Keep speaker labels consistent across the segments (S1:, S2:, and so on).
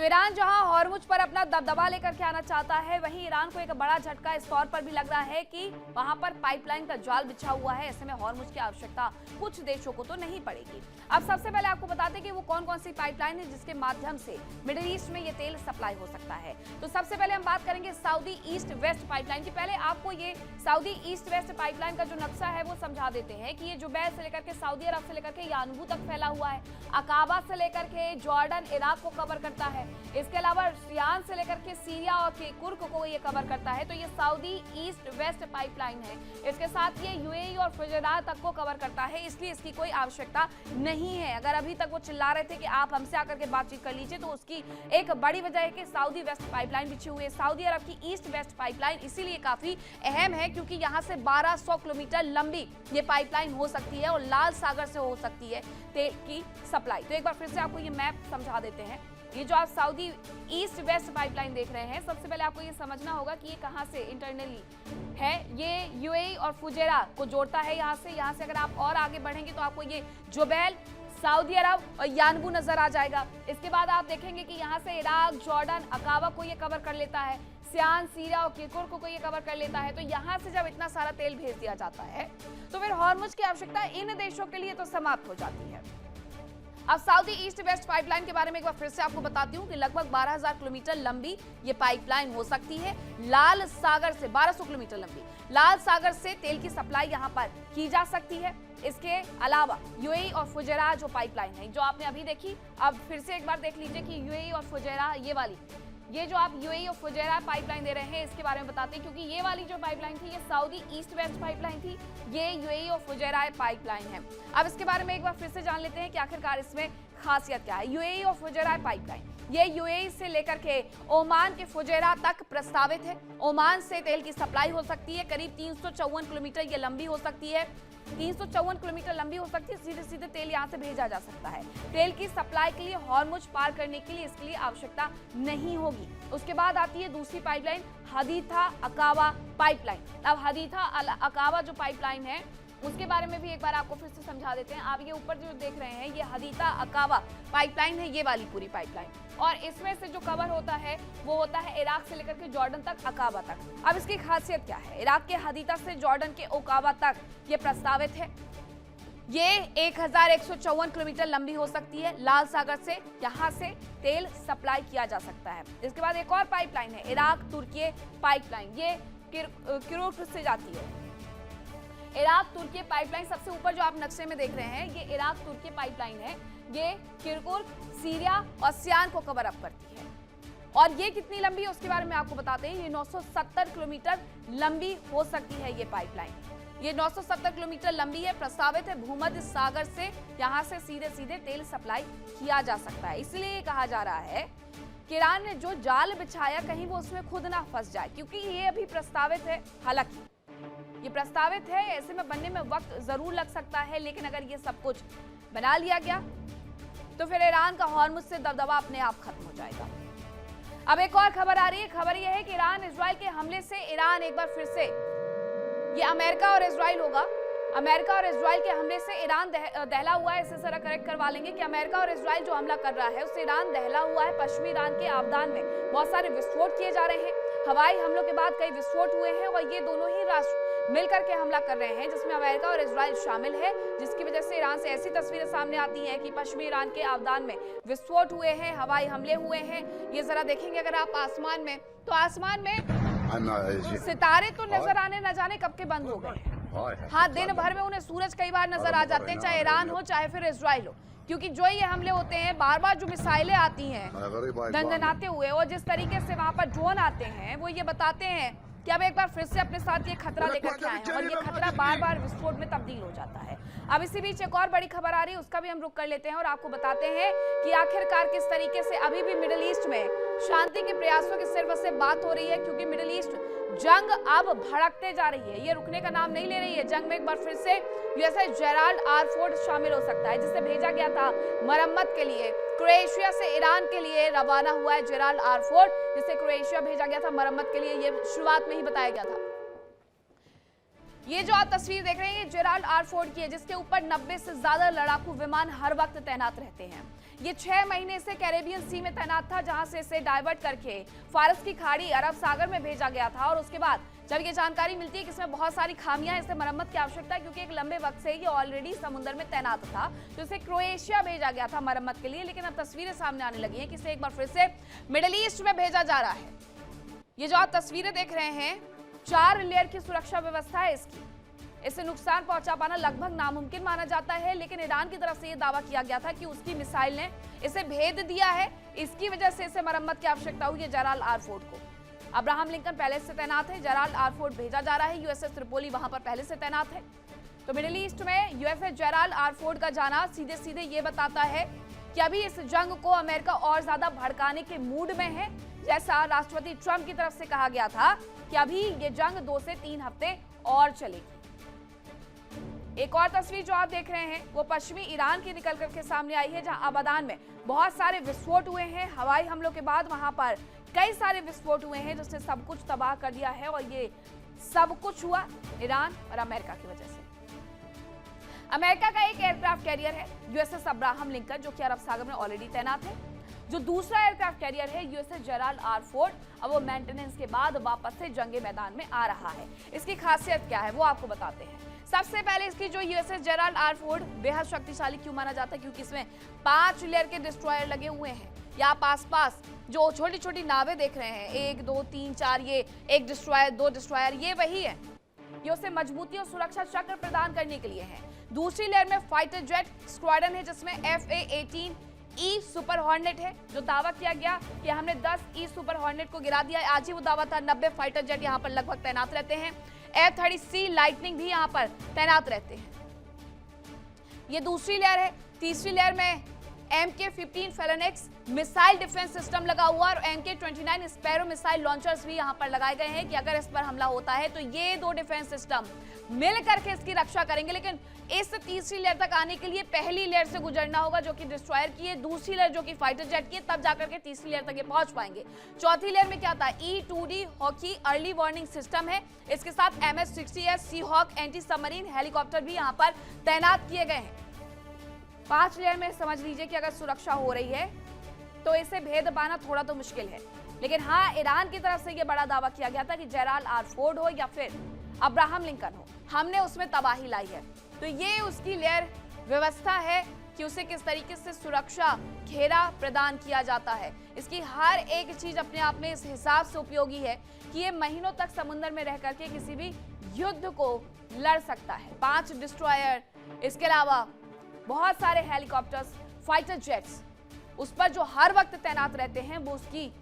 S1: तो ईरान जहां हॉर्मुज पर अपना दबदबा लेकर के आना चाहता है, वहीं ईरान को एक बड़ा झटका इस तौर पर भी लग रहा है कि वहां पर पाइपलाइन का जाल बिछा हुआ है। ऐसे में हॉर्मुज की आवश्यकता कुछ देशों को तो नहीं पड़ेगी। अब सबसे पहले आपको बताते हैं कि वो कौन कौन सी पाइपलाइन है जिसके माध्यम से मिडिल ईस्ट में ये तेल सप्लाई हो सकता है। तो सबसे पहले हम बात करेंगे सऊदी ईस्ट वेस्ट पाइपलाइन की। पहले आपको ये सऊदी ईस्ट वेस्ट पाइपलाइन का जो नक्शा है वो समझा देते हैं कि ये जुबैल से लेकर के सऊदी अरब से लेकर के यानबू तक फैला हुआ है, अकाबा से लेकर के जॉर्डन इराक को कवर करता है। इसके अलावा सियान से लेकर के सीरिया और कुर्क को ये कवर करता है। तो ये सऊदी ईस्ट वेस्ट पाइपलाइन है। इसके साथ ये यूएई और फुजैरा तक को कवर करता है, इसलिए इसकी कोई आवश्यकता नहीं है। अगर अभी तक वो चिल्ला रहे थे कि आप हमसे आकर के बातचीत कर लीजिए, तो उसकी एक बड़ी वजह है कि सऊदी वेस्ट पाइपलाइन बिछी हुई है। सऊदी अरब की ईस्ट वेस्ट पाइपलाइन इसीलिए काफी अहम है क्योंकि यहाँ से 1200 किलोमीटर लंबी ये पाइपलाइन हो सकती है और लाल सागर से हो सकती है तेल की सप्लाई। तो एक बार फिर से आपको ये मैप समझा देते हैं। ये जो आप सऊदी ईस्ट वेस्ट पाइपलाइन देख रहे हैं, सबसे पहले आपको ये समझना होगा कि ये कहां से इंटरनली है। ये यूएई और फुजैरा को जोड़ता है। यहाँ से अगर आप और आगे बढ़ेंगे तो आपको ये जुबैल, सऊदी अरब और यानबू नजर आ जाएगा। इसके बाद आप देखेंगे कि यहाँ से इराक, जॉर्डन, अकाबा को ये कवर कर लेता है, सियान, सीरिया और किर्कुक को ये कवर कर लेता है। तो यहाँ से जब इतना सारा तेल भेज दिया जाता है तो फिर हॉर्मुज की आवश्यकता इन देशों के लिए तो समाप्त हो जाती है। अब सऊदी ईस्ट वेस्ट पाइपलाइन के बारे में एक बार फिर से आपको बताती हूँ कि लगभग 12,000 किलोमीटर लंबी ये पाइपलाइन हो सकती है। लाल सागर से 1200 किलोमीटर लंबी लाल सागर से तेल की सप्लाई यहाँ पर की जा सकती है। इसके अलावा यूएई और फुजैरा जो पाइपलाइन है, जो आपने अभी देखी, अब फिर से एक बार देख लीजिए कि यूएई और फुजैरा, ये वाली, ये जो आप यूएई और फुजैरा पाइपलाइन दे रहे हैं, इसके बारे में बताते हैं क्योंकि ये वाली जो पाइपलाइन थी ये सऊदी ईस्ट वेस्ट पाइपलाइन थी, ये यूएई और फुजैरा पाइपलाइन है। अब इसके बारे में एक बार फिर से जान लेते हैं कि आखिरकार इसमें खासियत क्या है। यूएई और फुजैरा पाइपलाइन ये यूएई से लेकर के ओमान के फुजैरा तक प्रस्तावित है। ओमान से तेल की सप्लाई हो सकती है, करीब 354 किलोमीटर ये लंबी हो सकती है। 354 किलोमीटर लंबी हो सकती है, सीधे सीधे तेल यहाँ से भेजा जा सकता है। तेल की सप्लाई के लिए हॉर्मुज पार करने के लिए इसके लिए आवश्यकता नहीं होगी। उसके बाद आती है दूसरी पाइपलाइन, हदीथा अकाबा पाइपलाइन। अब हदीथा अकाबा जो पाइपलाइन है उसके बारे में भी एक बार आपको फिर से समझा देते हैं। आप ये ऊपर जो देख रहे हैं ये हदीथा अकाबा पाइपलाइन है, ये वाली पूरी पाइपलाइन, और इसमें से जो कवर होता है वो होता है इराक से लेकर के जॉर्डन तक, अकाबा तक। अब इसकी खासियत क्या है? इराक के हदीथा से जॉर्डन के अकाबा तक ये प्रस्तावित है। ये 1154 किलोमीटर लंबी हो सकती है। लाल सागर से यहाँ से तेल सप्लाई किया जा सकता है। इसके बाद एक और पाइपलाइन है, इराक तुर्की पाइपलाइन, ये किर्कुक से जाती है। इराक तुर्की पाइपलाइन सबसे ऊपर जो आप नक्शे में देख रहे हैं, ये इराक तुर्की पाइपलाइन है। ये किर्कुक, सीरिया और सियान को कवर अप करती है। और ये कितनी लंबी है उसके बारे में आपको बताते हैं। ये 970 किलोमीटर लंबी हो सकती है ये पाइपलाइन। ये 970 किलोमीटर लंबी है, प्रस्तावित है। भूमध्य सागर से यहाँ से सीधे सीधे तेल सप्लाई किया जा सकता है। इसलिए कहा जा रहा है कि ईरान ने जो जाल बिछाया कहीं वो उसमें खुद ना फंस जाए, क्योंकि ये अभी प्रस्तावित है। हालांकि ये प्रस्तावित है, ऐसे में बनने में वक्त जरूर लग सकता है, लेकिन अगर ये सब कुछ बना लिया गया तो फिर ईरान का हॉर्मुज से दबदबा अपने आप खत्म हो जाएगा। अब एक और खबर आ रही है। खबर यह है कि ईरान इजराइल के हमले से ईरान एक बार फिर से, ये अमेरिका और इजराइल होगा, अमेरिका और इजराइल के हमले से ईरान दहला हुआ है। इसे जरा करेक्ट करवा लेंगे कि अमेरिका और इजराइल जो हमला कर रहा है उससे ईरान दहला हुआ है। पश्चिमी ईरान के आबदान में बहुत सारे विस्फोट किए जा रहे हैं। हवाई हमलों के बाद कई विस्फोट हुए हैं और ये दोनों ही राष्ट्र मिलकर के हमला कर रहे हैं, जिसमें अमेरिका और इजराइल शामिल है, जिसकी वजह से ईरान से ऐसी तस्वीरें सामने आती हैं कि पश्चिमी ईरान के आबदान में विस्फोट हुए हैं, हवाई हमले हुए हैं। ये जरा देखेंगे अगर आप आसमान में, तो आसमान में सितारे तो नजर आने न जाने कब के बंद हो गए। हाँ, दिन भर में उन्हें सूरज कई बार नजर आ जाते हैं, चाहे ईरान हो चाहे फिर इजराइल हो, क्योंकि जो ये हमले होते हैं, बार बार जो मिसाइलें आती हैं दंदनाते हुए, और जिस तरीके से वहां पर ड्रोन आते हैं, वो ये बताते हैं कि अब एक बार फिर से अपने साथ ये खतरा लेकर के आए हैं और ये खतरा बार बार विस्फोट में तब्दील हो जाता है। अब इसी बीच एक और बड़ी खबर आ रही है, उसका भी हम रुख कर लेते हैं और आपको बताते हैं कि आखिरकार किस तरीके से अभी भी मिडिल ईस्ट में शांति के प्रयासों की सिर्फ से बात हो रही है, क्योंकि मिडिल ईस्ट जंग अब भड़कते जा रही है, ये रुकने का नाम नहीं ले रही है। जंग में एक बार फिर से यूएसएस जेराल्ड आर फोर्ड शामिल हो सकता है, जिसे भेजा गया था मरम्मत के लिए। क्रोएशिया से ईरान के लिए रवाना हुआ है जेराल्ड आर फोर्ड, जिसे क्रोएशिया भेजा गया था मरम्मत के लिए। ये शुरुआत में ही बताया गया था। ये जो आप तस्वीर देख रहे हैं, ये जेराल्ड आर फोर्ड की है, जिसके ऊपर 90 से ज्यादा लड़ाकू विमान हर वक्त तैनात रहते हैं। ये 6 महीने से कैरेबियन सी में तैनात था, जहां से इसे डाइवर्ट करके फारस की खाड़ी अरब सागर में भेजा गया था। और उसके बाद जब ये जानकारी मिलती है कि इसमें बहुत सारी खामियां हैं, इसे मरम्मत की आवश्यकता है, क्योंकि एक लंबे वक्त से ये ऑलरेडी समुद्र में तैनात था, तो इसे क्रोएशिया भेजा गया था मरम्मत के लिए। लेकिन अब तस्वीरें सामने आने लगी हैं कि इसे एक बार फिर से मिडिल ईस्ट में भेजा जा रहा है। ये जो आप तस्वीरें देख रहे हैं, 4 लेयर की सुरक्षा व्यवस्था है इसकी। इसे नुकसान पहुंचा पाना लगभग नामुमकिन माना जाता है, लेकिन ईरान की तरफ से यह दावा किया गया था कि उसकी मिसाइल ने इसे भेद दिया है, इसकी वजह से इसे मरम्मत की आवश्यकता हुई है जेराल्ड आर फोर्ड को। अब्राहम लिंकन पहले से तैनात है, जेराल्ड आर फोर्ड भेजा जा रहा है, यूएसएस त्रिपोली वहां पर पहले से तैनात है। तो मिडिल ईस्ट में यूएसएस जेराल्ड आर फोर्ड का जाना सीधे सीधे ये बताता है कि अभी इस जंग को अमेरिका और ज्यादा भड़काने के मूड में है। जैसा राष्ट्रपति ट्रंप की तरफ से कहा गया था कि अभी ये जंग 2 से 3 हफ्ते और चलेगी। एक और तस्वीर जो आप देख रहे हैं, वो पश्चिमी ईरान की निकल करके सामने आई है, जहां आबादान में बहुत सारे विस्फोट हुए हैं। हवाई हमलों के बाद वहां पर कई सारे विस्फोट हुए हैं, जिसने सब कुछ तबाह कर दिया है। और ये सब कुछ हुआ ईरान और अमेरिका की वजह से। अमेरिका का एक एयरक्राफ्ट कैरियर है यूएसएस अब्राहम लिंकन, जो कि अरब सागर में ऑलरेडी तैनात है। जो दूसरा एयरक्राफ्ट कैरियर है यूएसएस जेराल्ड आर फोर्ड, अब वो मेंटेनेंस के बाद वापस से जंगे मैदान में आ रहा है। इसकी खासियत क्या है वो आपको बताते हैं। सबसे पहले इसकी जो यूएसएस जेराल्ड आर फोर्ड बेहद शक्तिशाली क्यों माना जाता है, क्योंकि इसमें 5 लेयर के डिस्ट्रॉयर लगे हुए हैं। या आप आसपास जो छोटी छोटी नावें देख रहे हैं, 1 2 3 4, ये 1 डिस्ट्रॉयर 2 डिस्ट्रॉयर, ये वही है। ये उसे मजबूती और सुरक्षा चक्र प्रदान करने के लिए है। दूसरी लेयर में फाइटर जेट स्क्वाड्रन है, जिसमें FA-18E सुपर हॉर्नेट है। जो दावा किया गया कि हमने 10 ई सुपर हॉर्नेट को गिरा दिया, आज ही वो दावा था। 90 फाइटर जेट यहाँ पर लगभग तैनात रहते हैं। F-30C लाइटनिंग भी यहाँ पर तैनात रहते हैं। ये दूसरी लेयर है। तीसरी लेयर में MK-15 फेलोनेक्स मिसाइल डिफेंस सिस्टम लगा हुआ और MK-29 स्पैरो मिसाइल लॉन्चर्स भी यहाँ पर लगाए गए हैं कि अगर इस पर हमला होता है तो ये 2 डिफेंस सिस्टम मिल करके इसकी रक्षा करेंगे। लेकिन इस तीसरी लेयर तक आने के लिए पहली लेयर से गुजरना होगा, जो कि डिस्ट्रॉयर की है, दूसरी लेयर जो कि फाइटर जेट की है, तब जाकर के तीसरी लेयर तक ये पहुंच पाएंगे। चौथी लेयर में क्या था, E-2D hockey early warning system है। इसके साथ MS-60S सी हॉक एंटी सबमरीन हेलीकॉप्टर भी यहाँ पर तैनात किए गए हैं। 5 लेयर में समझ लीजिए कि अगर सुरक्षा हो रही है तो इसे भेद पाना थोड़ा तो मुश्किल है। लेकिन हाँ, ईरान की तरफ से यह बड़ा दावा किया गया था कि जेराल्ड आर फोर्ड हो या फिर अब्राहम लिंकन हो, हमने उसमें तबाही लाई है। तो ये उसकी लेयर व्यवस्था है कि उसे किस तरीके से सुरक्षा घेरा प्रदान किया जाता है। इसकी हर एक चीज अपने आप में इस हिसाब से उपयोगी है कि ये महीनों तक समुद्र में रह करके किसी भी युद्ध को लड़ सकता है। 5 डिस्ट्रॉयर, इसके अलावा बहुत सारे हेलीकॉप्टर्स, फाइटर जेट्स उस पर जो हर वक्त तैनात रहते हैं, वो उसकी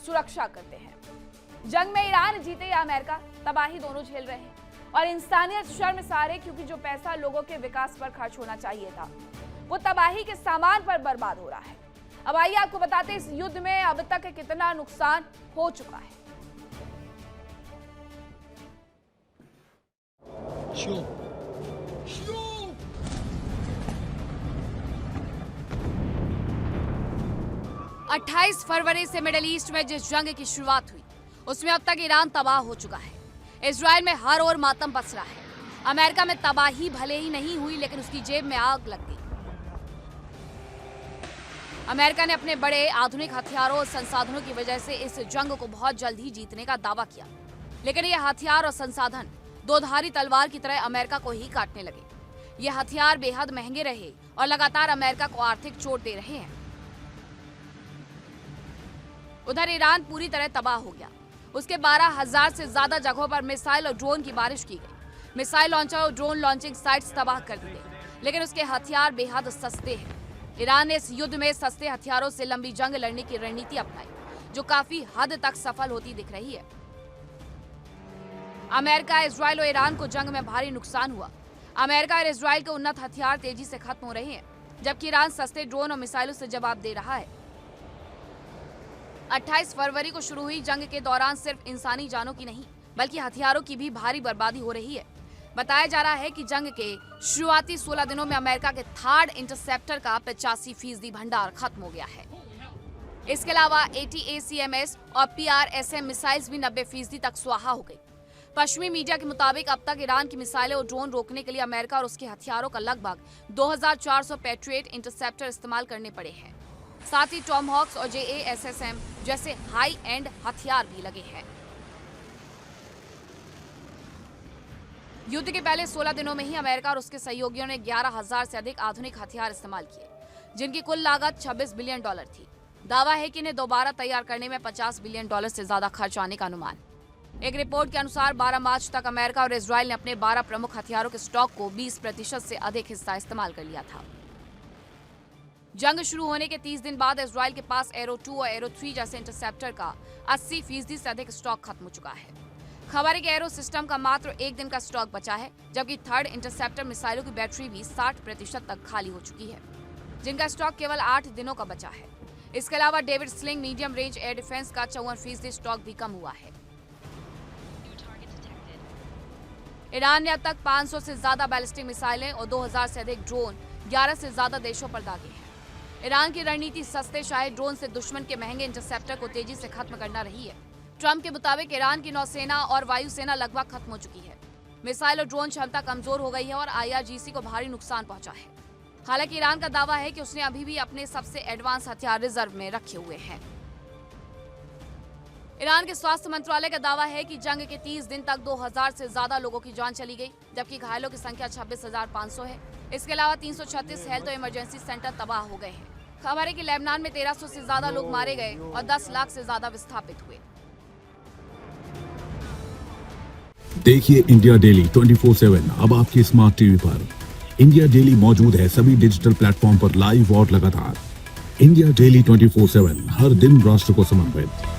S1: सुरक्षा करते हैं। जंग में ईरान जीते या अमेरिका, तबाही दोनों झेल रहे हैं। और इंसानियत शर्मसार है, क्योंकि जो पैसा लोगों के विकास पर खर्च होना चाहिए था, वो तबाही के सामान पर बर्बाद हो रहा है। अब आइए आपको बताते हैं इस युद्ध में अब तक कितना नुकसान हो चुका है।
S2: Sure.
S1: 28 फरवरी से मिडिल ईस्ट में जिस जंग की शुरुआत हुई, उसमें अब तक ईरान तबाह हो चुका है। इजराइल में हर ओर मातम पसरा है। अमेरिका में तबाही भले ही नहीं हुई, लेकिन उसकी जेब में आग लग गई। अमेरिका ने अपने बड़े आधुनिक हथियारों और संसाधनों की वजह से इस जंग को बहुत जल्द ही जीतने का दावा किया, लेकिन ये हथियार और संसाधन 2-धारी तलवार की तरह अमेरिका को ही काटने लगे। ये हथियार बेहद महंगे रहे और लगातार अमेरिका को आर्थिक चोट दे रहे हैं। उधर ईरान पूरी तरह तबाह हो गया। उसके 12,000 से ज्यादा जगहों पर मिसाइल और ड्रोन की बारिश की गई। मिसाइल लॉन्चर और ड्रोन लॉन्चिंग साइट्स तबाह कर दी गई, लेकिन उसके हथियार बेहद सस्ते हैं। ईरान ने इस युद्ध में सस्ते हथियारों से लंबी जंग लड़ने की रणनीति अपनाई, जो काफी हद तक सफल होती दिख रही है। अमेरिका, इजराइल और ईरान को जंग में भारी नुकसान हुआ। अमेरिका और इजराइल के उन्नत हथियार तेजी से खत्म हो रहे हैं, जबकि ईरान सस्ते ड्रोन और मिसाइलों से जवाब दे रहा है। 28 फरवरी को शुरू हुई जंग के दौरान सिर्फ इंसानी जानों की नहीं, बल्कि हथियारों की भी भारी बर्बादी हो रही है। बताया जा रहा है कि जंग के शुरुआती 16 दिनों में अमेरिका के थर्ड इंटरसेप्टर का 85% भंडार खत्म हो गया है। इसके अलावा ATACMS और PRSM मिसाइल्स भी 90% तक स्वाहा हो गई। पश्चिमी मीडिया के मुताबिक अब तक ईरान की मिसाइलें और ड्रोन रोकने के लिए अमेरिका और उसके हथियारों का लगभग 2400 पैट्रियट इंटरसेप्टर इस्तेमाल करने पड़े हैं। साथ ही टॉमहॉक्स और JASSM जैसे हाई एंड हथियार भी लगे हैं। युद्ध के पहले 16 दिनों में ही अमेरिका और उसके सहयोगियों ने 11,000 से अधिक आधुनिक हथियार इस्तेमाल किए, जिनकी कुल लागत $26 बिलियन थी। दावा है कि इन्हें दोबारा तैयार करने में $50 बिलियन से ज्यादा खर्च आने का अनुमान। एक रिपोर्ट के अनुसार 12 मार्च तक अमेरिका और इजराइल ने अपने 12 प्रमुख हथियारों के स्टॉक को 20% से अधिक हिस्सा इस्तेमाल कर लिया था। जंग शुरू होने के 30 दिन बाद इजराइल के पास एरो 2 और एरो 3 जैसे इंटरसेप्टर का 80% से अधिक स्टॉक खत्म हो चुका है। खबर है कि एरो सिस्टम का मात्र 1 दिन का स्टॉक बचा है, जबकि थर्ड इंटरसेप्टर मिसाइलों की बैटरी भी 60% तक खाली हो चुकी है, जिनका स्टॉक केवल 8 दिनों का बचा है। इसके अलावा David sling medium range air defence का 54% स्टॉक भी कम हुआ है। ईरान ने अब तक 500 से ज्यादा बैलिस्टिक मिसाइलें और 2000 से अधिक ड्रोन 11 से ज्यादा देशों पर दागे हैं। ईरान की रणनीति सस्ते शाही ड्रोन से दुश्मन के महंगे इंटरसेप्टर को तेजी से खत्म करना रही है। ट्रंप के मुताबिक ईरान की नौसेना और वायुसेना लगभग खत्म हो चुकी है। मिसाइल और ड्रोन क्षमता कमजोर हो गई है और IRGC को भारी नुकसान पहुंचा है। हालांकि ईरान का दावा है कि उसने अभी भी अपने सबसे एडवांस हथियार रिजर्व में रखे हुए हैं। ईरान के स्वास्थ्य मंत्रालय का दावा है कि जंग के 30 दिन तक 2000 से ज्यादा लोगों की जान चली गई, जबकि घायलों की संख्या 26,500 है। इसके अलावा 336 हेल्थ और इमरजेंसी सेंटर तबाह हो गए हैं। खबर है कि लेबनान में 1300 से ज्यादा लोग मारे गए और 10 लाख से ज्यादा विस्थापित हुए।
S2: देखिए इंडिया डेली 24/7 अब आपके स्मार्ट टीवी पर। इंडिया डेली मौजूद है सभी डिजिटल प्लेटफॉर्म पर लाइव और लगातार। इंडिया डेली 24/7 हर दिन राष्ट्र को समर्पित।